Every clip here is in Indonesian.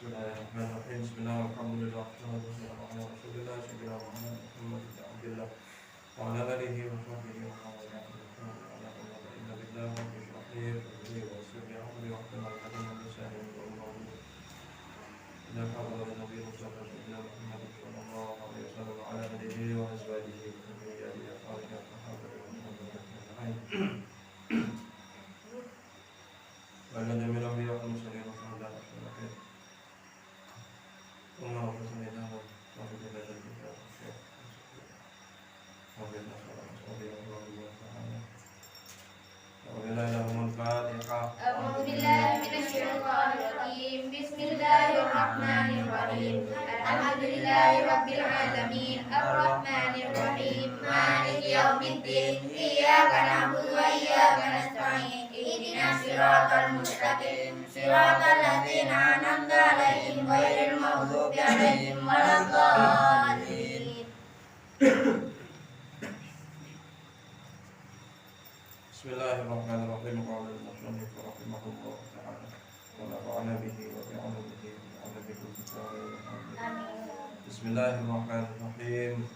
Bismillahirrahmanirrahim. Bismillah, alhamdulillah, wassalatu ala rasulillah, sayyidina Muhammad bin Abdillah wa ala alihi wa sahbihi wa man wala inna billahi wa bishrah li sadri wa yassir li amri wa hlul 'uqdatam min lisani yafqahu qawli. Inna hawla nabi Mustafa sayyidina Muhammad sallallahu alaihi wasallam wa ala alihi wa azwajihi wa dhurriyyatihi wa sahabatihi wa tabi'in. Wa ala jami'il anbiya'i wal mursalin wa sallallahu alaihi wasallam. Allah Subhanahu wa ta'ala أعوذ بالله من الشيطان الرجيم بسم الله الرحمن الرحيم الحمد لله رب العالمين الرحمن الرحيم مالك يوم الدين إياك نعبد وإياك نستعين اهدنا الصراط المستقيم صراط الذين أنعمت عليهم غير المغضوب عليهم ولا الضالين. Bismillahirrahmanirrahim. Qala al-musannif rahimahullah ta'ala wa nafa'ana bihi wa bi'ulumihi wa 'ala bihi Bismillahirrahmanirrahim.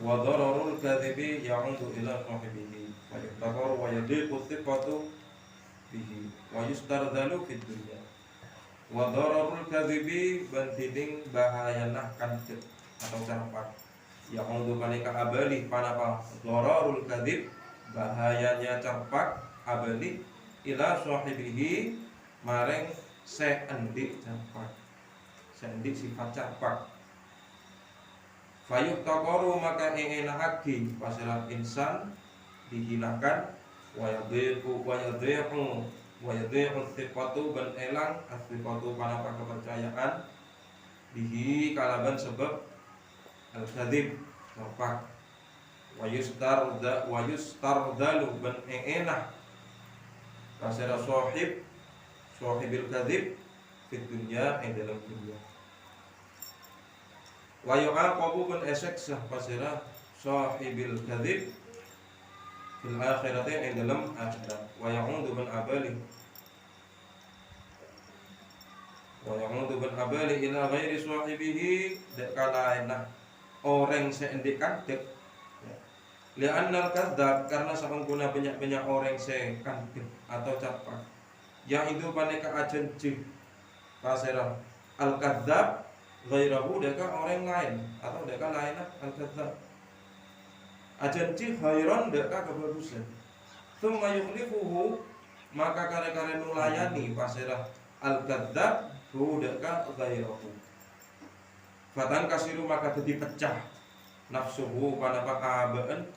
Wa dararul kadhibi ya'udu ila sahibihi wa yuhtabaru wa yadiqu thiqatu bihi wa yustardalu fid dunya. Wa dararul kadhibi bandiding bahayanah kandhep atau carpak. Ya'udu kanika abali panapa dararul kadhib bahayanya carpak abali ila sahibihi maring seendik carpak, seendik sifat carpak. Fayuh taqaru maka engenahake pasiran insan dihinakan wa yadhiqu thiqatu ban elang thiqatu panapa kepercayaan bihi kalaban sebab al-kadzib carpak. Wa yustardalu ban enah pasira sahibil kadzib fid dunya ing dalam dunya. Wa yu'aqabu ban esek sah pasira sahibil kadzib fil akhirati ing dalam akhirat. Wa ya'udu ban abali ila ghairi sahibihi dak kalaina orang seendik kadek. Li'annal kadzdzab karena sampuna banyak orang se kandhep atau carpak yang itu paneka ajanji pasera al kadzdzab ghairahu deka orang lain atau deka lainah al kadzdzab ajanji khairon deka kebagusan tsumma yukhlifuhu maka kare-kare nulayani pasera al kadzdzab hu deka ghairahu fatan kasiru maka dadi pecah nafsuhu panapa abaan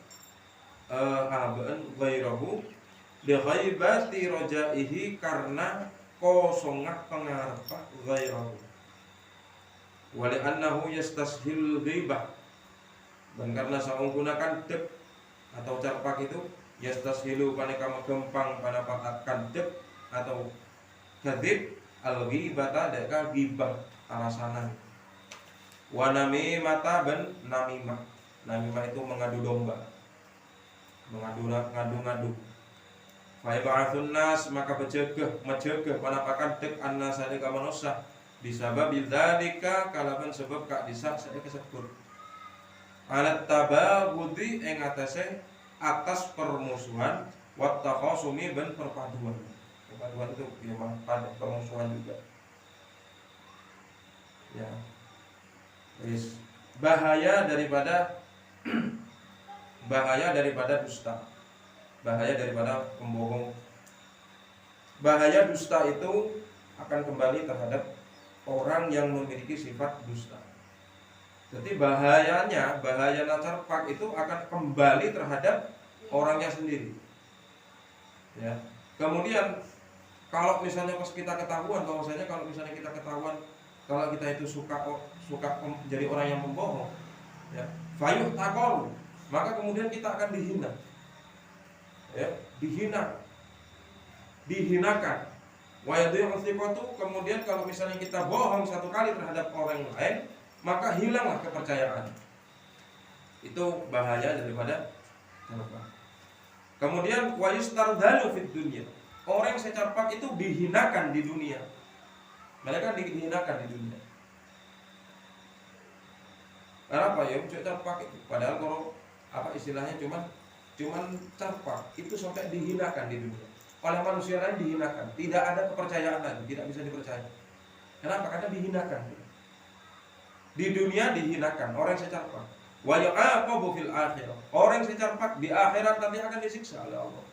ghairahu bi ghaibati rajaihi karena kosongah pengarepah ghairahu wa li annahu yastashil ghibah dan karena saungkuna kandhep atau carpak itu yastashilu paneka megempang panapa kandhep atau kadzib al ghibata deka ghibah alasanan wa namimata ban namimah itu mengadu domba mengadu-ngadu. Fa ba'atsun nas maka majegeh panapakan dek annasane ka manusia disabab bidzalika kalaban sebab kak disak saya kesebut. Alat tabagudi ing atase atas permusuhan wa takhasumi ben perpaduan. Perpaduan itu ya pada permusuhan juga. Ya. Wis bahaya daripada dusta, bahaya daripada pembohong. Bahaya dusta itu akan kembali terhadap orang yang memiliki sifat dusta. Jadi bahaya carpak itu akan kembali terhadap orangnya sendiri. Ya. Kemudian kalau misalnya pas kita ketahuan bahwasanya kalau kita itu suka jadi orang yang membohong, ya, fayuh taqaru maka kemudian kita akan dihina, ya, dihinakan. Wa yadhi'u thiqatu kemudian kalau misalnya kita bohong satu kali terhadap orang lain, maka hilanglah kepercayaan. Itu bahaya daripada carpak. Kemudian wa yustardalu fid dunya. Orang yang secarpak itu dihinakan di dunia. Mereka dihinakan di dunia. Kenapa ya? Carpak itu. Padahal kalau apa istilahnya cuman carpak itu sampai dihinakan di dunia. Oleh manusia lain dihinakan. Tidak ada kepercayaan lagi, tidak bisa dipercaya. Kenapa? Karena dihinakan. Di dunia dihinakan orang yang carpak. Wa ya'aqabu fil akhirah. Orang yang carpak di akhirat nanti akan disiksa oleh Allah.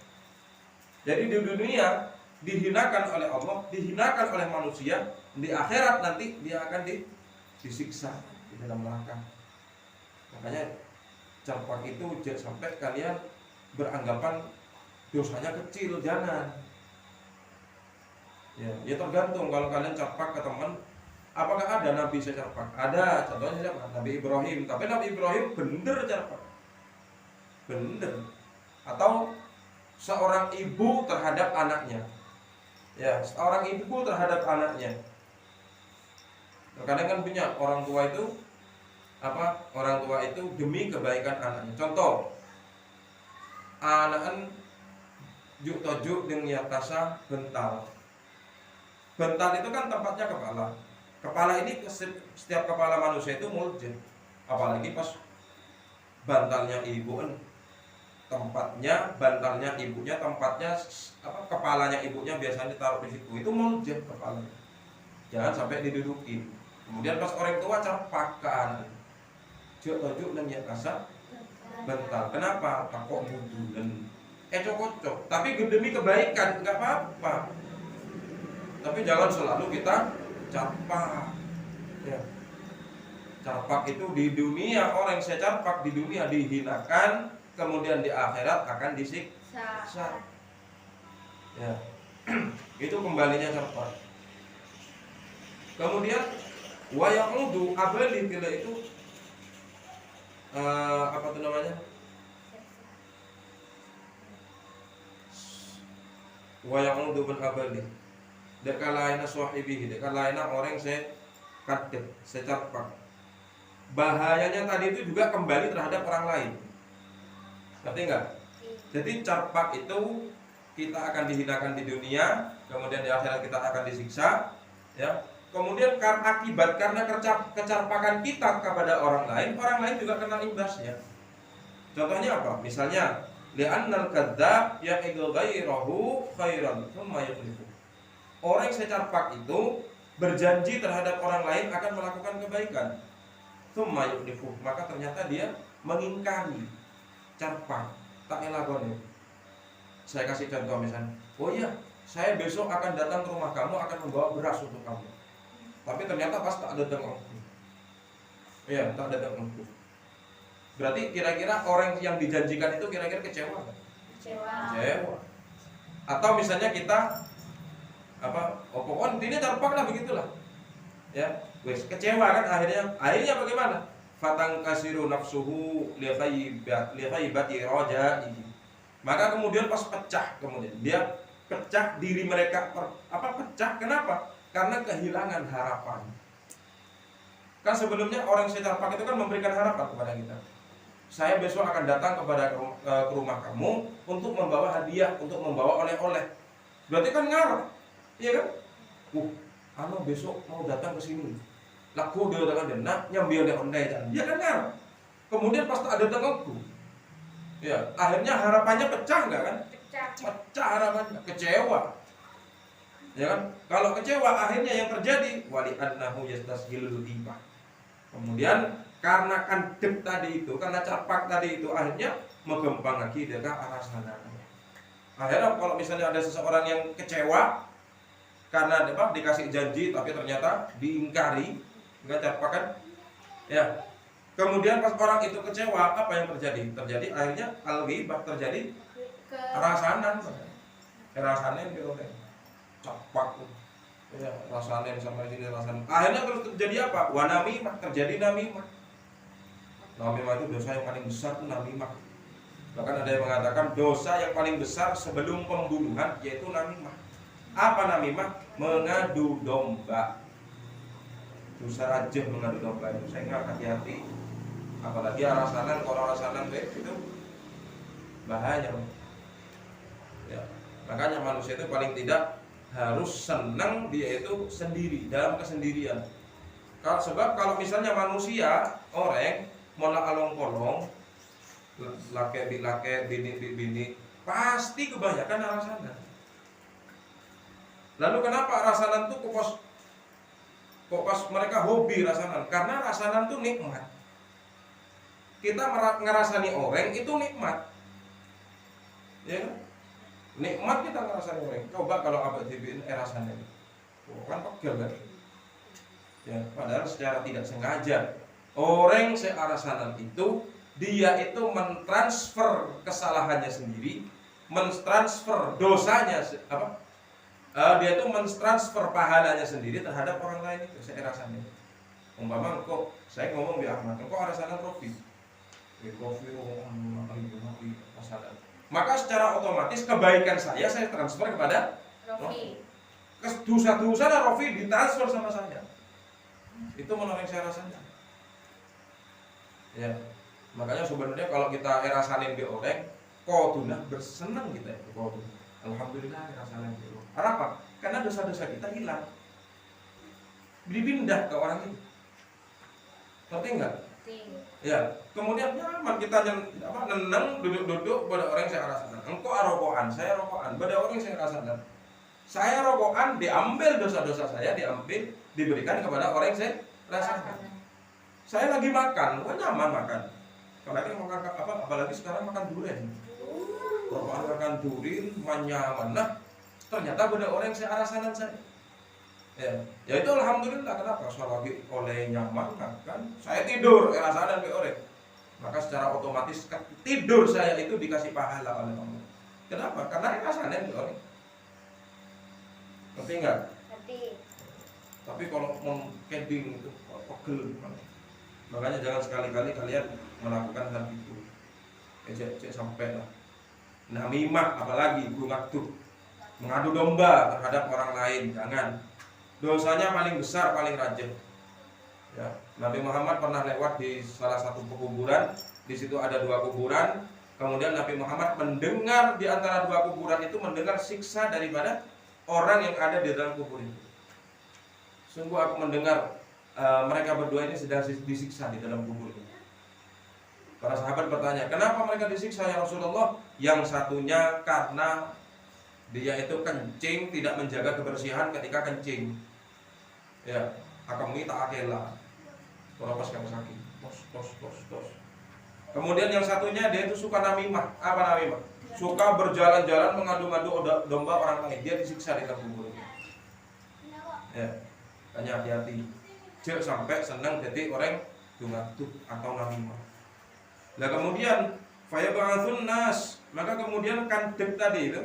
Jadi di dunia dihinakan oleh Allah, dihinakan oleh manusia, di akhirat nanti dia akan disiksa di dalam neraka. Makanya carpak itu jangan sampai kalian beranggapan dosanya kecil, jangan. Ya tergantung kalau kalian carpak ke teman. Apakah ada nabi secarpak? Ada, contohnya siapa? Nabi Ibrahim. Tapi Nabi Ibrahim bener carpak. Bener. Atau seorang ibu terhadap anaknya. Ya, seorang ibu terhadap anaknya. Kadang kan punya orang tua itu orang tua itu demi kebaikan anaknya. Contoh, anak juk tojuk dengan yatasa bental. Bental itu kan tempatnya kepala. Kepala ini setiap kepala manusia itu muljin. Apalagi pas bantalnya ibu bantalnya ibunya tempatnya kepalanya ibunya biasanya taruh di situ. Itu muljin kepalanya. Jangan sampai diduduki. Kemudian pas orang tua carpakan. Juk tojuk dan yatasa bental. Kenapa? Takok budulan. Cocok. Tapi demi kebaikan enggak apa-apa. Tapi jangan selalu kita carpak. Ya. Carpak itu di dunia, orang yang carpak di dunia dihinakan, kemudian di akhirat akan disiksa. Ya. Itu kembalinya carpak. Kemudian wayaqudu abali itu apa itu namanya? Wayaqudu bin abali. Dekalaina sahibihi, dekalaina orang kadek, secarpak. Bahayanya tadi itu juga kembali terhadap orang lain. Ngerti enggak? Jadi carpak itu kita akan dihinakan di dunia, kemudian di akhirat kita akan disiksa, ya. Kemudian karena kecarpakan kita kepada orang lain juga kena imbasnya. Contohnya apa? Misalnya, li'annal kadzdzab yaqidu ghairahu khairan tsumma yukhlifu. Orang yang secarpak itu berjanji terhadap orang lain akan melakukan kebaikan. Tsumma yukhlifu, maka ternyata dia mengingkari. Carpak, tak elakoni. Saya kasih contoh misalnya, oh iya, saya besok akan datang ke rumah kamu, akan membawa beras untuk kamu. Tapi ternyata pas tak datang aku. Iya, tak datang aku. Berarti kira-kira orang yang dijanjikan itu kira-kira kecewa kan? Kecewa. Atau misalnya kita pokoknya intinya carpak lah begitulah. Ya, wes kecewa kan akhirnya bagaimana? Fatang kasiru nafsuhu li ghaibati rajaihi. Maka kemudian pas pecah, dia pecah diri mereka pecah kenapa? Karena kehilangan harapan. Kan sebelumnya orang secarpak itu kan memberikan harapan kepada kita. Saya besok akan datang ke rumah kamu untuk membawa hadiah, untuk membawa oleh-oleh. Berarti kan ngarep. Iya kan? Besok mau datang ke sini. Laku dia datang nyambi oleh-oleh kan. Dia kan ngarep. Kemudian pas tak datang aku. Ya, akhirnya harapannya pecah enggak kan? Pecah harapannya, kecewa. Ya kan? Kalau kecewa akhirnya yang terjadi wali annahu yastashilul ghibah. Kemudian karena kandep tadi itu, karena carpak tadi itu akhirnya megempang lagi dia ke arah sana. Akhirnya kalau misalnya ada seseorang yang kecewa karena dikasih janji tapi ternyata diingkari, enggak carpak kan? Ya. Kemudian pas orang itu kecewa, apa yang terjadi? Terjadi akhirnya al-ghibah terjadi rasanan. Rasanan gitu kan. Capak. Ya, rasanan sama sini rasanan. Akhirnya terus terjadi apa? Wa namimah, terjadi namimah. Namimah itu dosa yang paling besar itu namimah. Bahkan ada yang mengatakan dosa yang paling besar sebelum pembunuhan yaitu namimah. Apa namimah? Mengadu domba. Dosa rajah mengadu domba itu. Saya nggak hati-hati. Apalagi arasanan, kalau arasanan itu bahaya. Ya. Makanya manusia itu paling tidak harus senang dia itu sendiri dalam kesendirian. Sebab kalau misalnya manusia orang mola along kolong laki bini pasti kebanyakan arasanan. Lalu kenapa arasanan tuh kok pas mereka hobi rasanan? Karena rasanan tuh nikmat. Kita ngerasani orang itu nikmat, ya kan? Nikmat kita ngerasani orang. Coba kalau abad dibikin rasanya, kan pegel kan? Ya, padahal secara tidak sengaja orang searasanan itu dia itu mentransfer kesalahannya sendiri, mentransfer dosanya dia itu mentransfer pahalanya sendiri terhadap orang lain itu searasanan. Umpama kok saya ngomong di Ahmad, kok arasanan Rofi, masalah. Maka secara otomatis kebaikan saya transfer kepada Rofi. Dosa-dosa Rofi ditransfer sama saya. Itu menurut saya rasanya. Ya, makanya sebenarnya kalau kita rasain di orang, kodunah bersenang kita itu kodun. Alhamdulillah rasain di orang. Kenapa? Karena dosa-dosa kita hilang, dipindah ke orang itu. Ngerti enggak? Ya, kemudian nyaman kita nenang duduk-duduk pada orang saya rasakan. Engkau rokokan, saya rokokan. Pada orang saya rasakan. Saya rokokan, diambil dosa-dosa saya, diberikan kepada orang yang saya rasakan. Saya lagi makan, nyaman makan. Apalagi makan apalagi sekarang makan durian. Rokokan makan durian, nyaman. Nah, ternyata pada orang yang saya rasakan saya. Ya itu alhamdulillah. Kenapa? Saya lagi oleh nyaman makan, saya tidur, rasakan ke orang. Maka secara otomatis tidur saya itu dikasih pahala oleh Allah. Kenapa? Karena rasakan ke orang. Ngerti enggak? Ngerti. Tapi kalau mau camping itu pegel. Makanya jangan sekali-kali kalian melakukan hal itu. Cek sampai lah. Namimah apalagi ngadu, mengadu domba terhadap orang lain, jangan. Dosanya paling besar, paling rajin. Ya, Nabi Muhammad pernah lewat di salah satu kuburan. Di situ ada 2 kuburan. Kemudian Nabi Muhammad mendengar di antara 2 kuburan itu mendengar siksa daripada orang yang ada di dalam kubur itu. Sungguh aku mendengar mereka berdua ini sedang disiksa di dalam kubur itu. Para sahabat bertanya, kenapa mereka disiksa ya Rasulullah? Yang satunya karena dia itu kencing, tidak menjaga kebersihan ketika kencing. Ya, akan minta akela. Terus kamu sakit. Tos. Kemudian yang satunya dia itu suka namimah. Apa namimah? Suka berjalan-jalan mengadu-ngadu domba orang lain. Dia disiksa di dalam kubur. Ya, hanya hati-hati. Jangan sampai senang jadi orang ngadu atau namimah. Nah kemudian fayab'atsun nas, maka kemudian kandek tadi itu,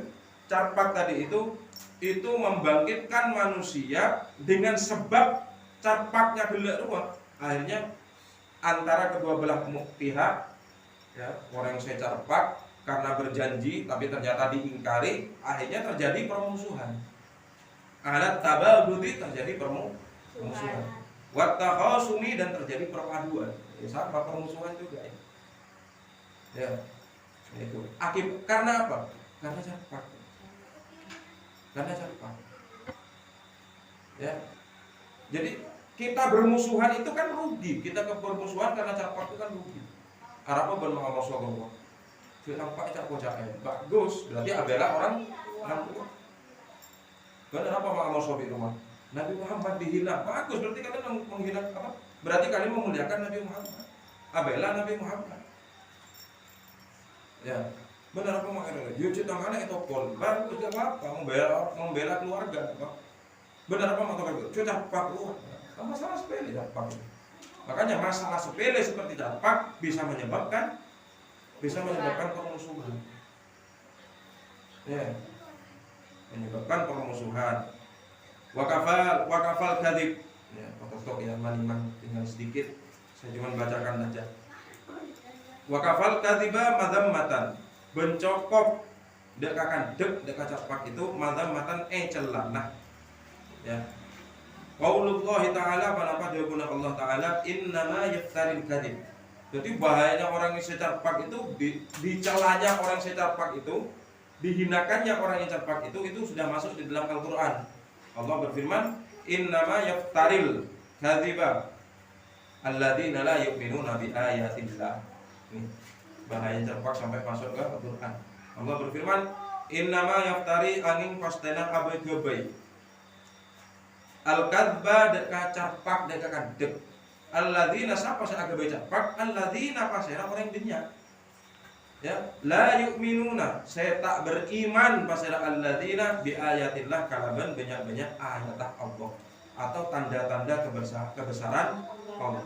carpak tadi itu membangkitkan manusia dengan sebab carpaknya gelak ruang. Akhirnya antara kedua belah pihak, ya, orang yang saya carpak karena berjanji tapi ternyata diingkari, akhirnya terjadi permusuhan. Alat tababudi terjadi permusuhan. Wattakhasumi dan terjadi perpaduan. Ya, sama permusuhan juga ya. Ya, itu. Karena apa? Karena carpak. Ya. Jadi kita bermusuhan itu kan rugi. Kita bermusuhan karena carpak itu kan rugi. Arabnya bermakna Allah. Nampak cak kocakan bagus, berarti abela orang tua. Benar apa makna sobi rumah? Nabi Muhammad dihina, bagus, berarti kalian menghina apa? Berarti kalian memuliakan Nabi Muhammad. Abela Nabi Muhammad. Ya, benar apa makna? Yo cita mana itu pol, bagus apa? Membela keluarga, apa? Benar apa makna? Cita pak keluarga. Masalah sepele campak. Makanya masalah sepele seperti campak bisa menyebabkan permusuhan. Ya. Menyebabkan permusuhan. Wakafal kadhib. Ya, foto ya maniman tinggal sedikit. Saya cuma bacakan saja. Wakafal kadhiba madammatan. Bencokok dekakan dek campak itu madammatan celanah. Ya. Qaulullah ta'ala panapa jawabannya Allah ta'ala innama yaftaril kadhib. Jadi bahayanya orang yang secarpak itu dicelanya orang secarpak itu dihinakannya orang yang campak itu sudah masuk di dalam Al-Qur'an. Allah berfirman, "Innama yaftaril kadziba alladzina la yu'minuna bi ayatillah." Nih, bahaya campak sampai masuk ke Al-Qur'an. Allah berfirman, "Innama yaftari angin pastena abai gebai." Al-kadzba deka campak deka kadek. Alladzina sapa sa agabai campak, alladzina pasera orang dinyak. Ya, la yu'minuna, saya tak beriman pasera alladzina bi ayatillah kalaban banyak-banyak ayat Allah atau tanda-tanda kebesaran Allah.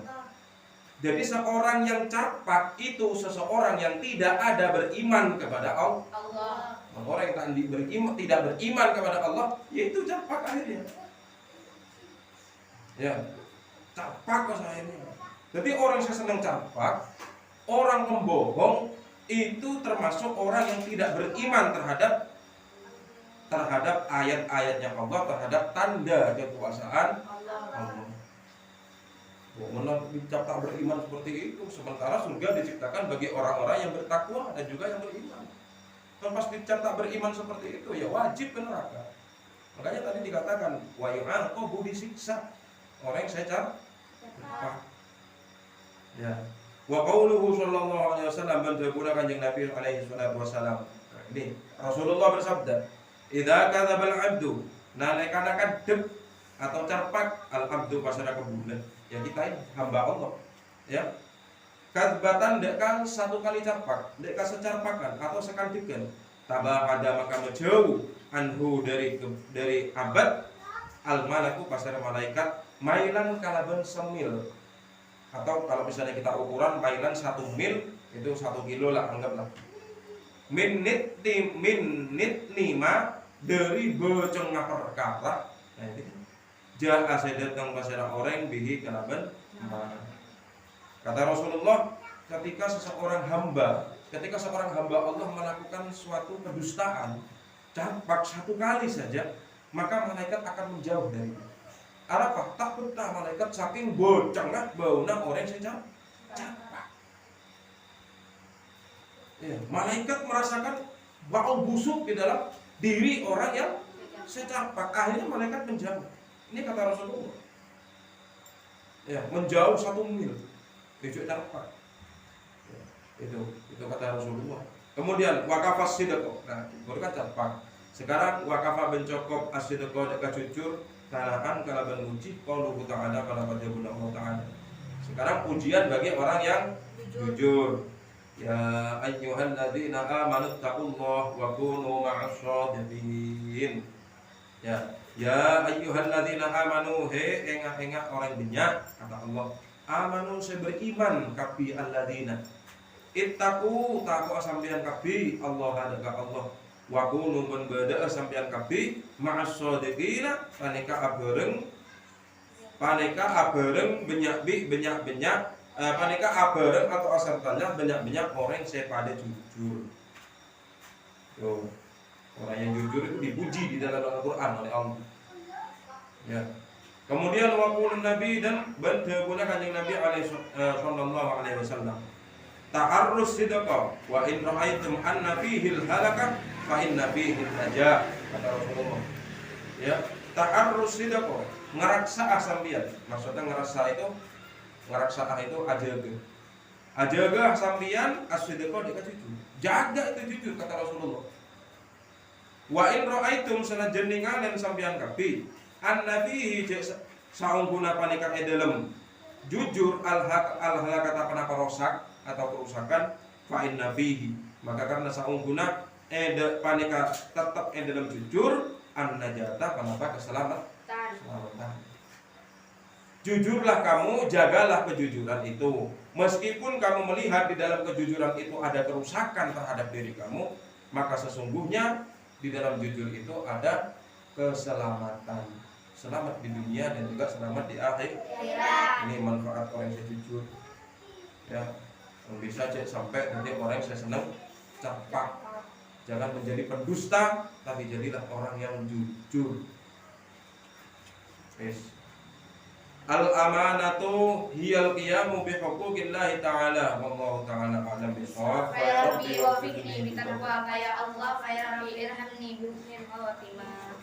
Jadi seorang yang campak itu seseorang yang tidak ada beriman kepada Allah. Orang yang tidak beriman kepada Allah, yaitu campak akhirnya. Ya, campak akhirnya. Jadi orang yang senang campak, orang pembohong itu termasuk orang yang tidak beriman terhadap ayat-ayatnya Allah, terhadap tanda kekuasaan Allah. Mana dicap tak beriman seperti itu, sementara surga diciptakan bagi orang-orang yang bertakwa dan juga yang beriman. Kalau pas dicap tak beriman seperti itu, ya wajib ke neraka. Makanya tadi dikatakan wa yu'aqabu disiksa orang yang saya campak. Ya. Wa qauluhu sallallahu alaihi wasallam berkata Kanjeng Nabi alaihi salatu wasallam. Ini Rasulullah bersabda, "Idza kadzdzabal 'abdu," nalika kadhep atau campak al-'abdu pasara kebulan. Ya kita ini hamba Allah. Ya. Kadzbatan deka satu kali campak, deka secarpakan atau sekantikan. Tabah ada maka menjauh anhu dari abad al-malaku pasara malaikat mailan kalaban semil. Atau kalau misalnya kita ukuran mailan 1 mil itu 1 kilo lah anggaplah. Minit nima dari becengah perkara. Nah itu ja'a datang pasara orang bihi kalaban. Kata Rasulullah, ketika seorang hamba Allah melakukan suatu kedustaan, campak 1 kali saja, maka malaikat akan menjauh dari dia. Arafah takutlah malaikat saking bocengah bauna orang yang campak. Ya, malaikat merasakan bau busuk di dalam diri orang yang secampak. Akhirnya malaikat menjauh. Ini kata Rasulullah. Ya, menjauh 1 mil. Tujuh campak. Ya, itu kata Rasulullah. Kemudian wakafas sidqo. Nah, baru kan campak. Sekarang wakafah bencokop as-sidqo deka jujur. Kalahan kalaban uji qauluhu ta'ala pada Allah Ta'ala. Sekarang ujian bagi orang yang jujur. Ya ayyuhalladzina amanu taqullaha wa kunu ma'as shadiqin. Ya ayyuhalladzina amanu he engah-engah orang banyak kata Allah. Amanu saya beriman kabi alladzina. Ittaqu taqwa sampeyan kabi Allah hadaka Allah. Wa kunu mun bada sampeyan kabeh ma'as shadiqina paneka abareng banyak paneka abareng atau asertanya banyak orang saya pada jujur. Tuh, orang yang jujur itu dipuji di dalam Al-Qur'an oleh Allah. Ya. Kemudian waqulun Nabi dan berdebulah Kanjeng Nabi sallallahu alaihi wasallam. Ta'arrus sidqa wa in ra'aitum anna fihi al-halaka fa inna fihi al-najah kata Rasulullah. Ya, ta'arrus sidqa ngaraksa sampeyan. Maksudnya ngerasa itu ajaga sampeyan as-sidqa deka jujur. Jaga itu jujur kata Rasulullah. Wa in ra'aitum sanajan ningalan sampeyan kabeh anna fihi saungguna panika edelem jujur al-halaka panapa rosak atau kerusakan fa inna fihi maka karena saungguna panika tetap dalam jujur an-najata panapa keselamatan. Jujurlah kamu, jagalah kejujuran itu. Meskipun kamu melihat di dalam kejujuran itu ada kerusakan terhadap diri kamu, maka sesungguhnya di dalam jujur itu ada keselamatan. Selamat di dunia dan juga selamat di akhir. Ini manfaat orang yang jujur. Ya. Bisa sampai nanti orang yang senang campak. Jangan menjadi pendusta, tapi jadilah orang yang jujur. Yes. Al-amanatu hiyal qiyamu bi huquqillahi ta'ala wallahu ta'ala a'lam bishawab. Ya Rabbi wafiqni bitaqwaka ya Allah, ya Rabbi irhamni bi husnil khatimah.